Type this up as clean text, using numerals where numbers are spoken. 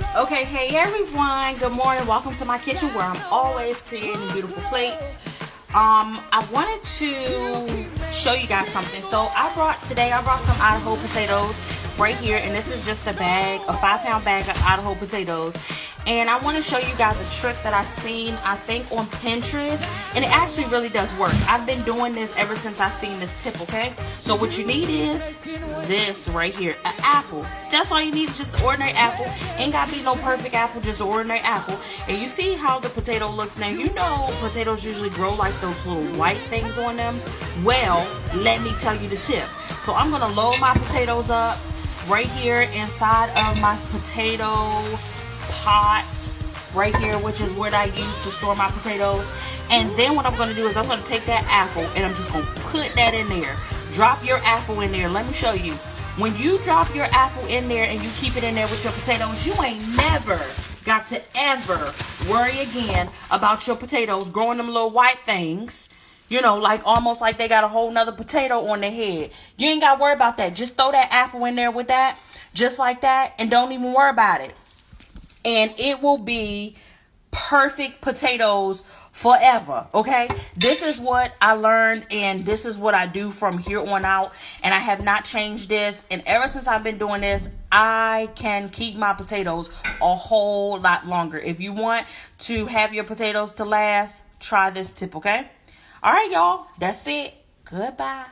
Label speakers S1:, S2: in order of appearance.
S1: Okay, hey everyone, good morning. Welcome to my kitchen where I'm always creating beautiful plates. I wanted to show you guys something. So I brought some Idaho potatoes right here, and this is just a 5-pound bag of Idaho potatoes. And I want to show you guys a trick that I've seen, I think, on Pinterest, and it actually really does work. I've been doing this ever since I've seen this tip, okay? So what you need is this right here, an apple. That's all you need, is just an ordinary apple. Ain't gotta be no perfect apple, just an ordinary apple. And you see how the potato looks now. You know potatoes usually grow like those little white things on them. Well, let me tell you the tip. So I'm gonna load my potatoes up right here inside of my potato pot right here, which is what I use to store my potatoes. And then what I'm going to do is I'm going to take that apple and I'm just going to put that in there. Drop your apple in there. Let me show you. When you drop your apple in there and you keep it in there with your potatoes, you ain't never got to ever worry again about your potatoes growing them little white things, you know, like almost like they got a whole nother potato on their head. You ain't got to worry about that. Just throw that apple in there with that, just like that, and don't even worry about it. And it will be perfect potatoes forever, okay? This is what I learned, and this is what I do from here on out, and I have not changed this. And ever since I've been doing this, I can keep my potatoes a whole lot longer. If you want to have your potatoes to last, try this tip, okay? All right, y'all, that's it. Goodbye.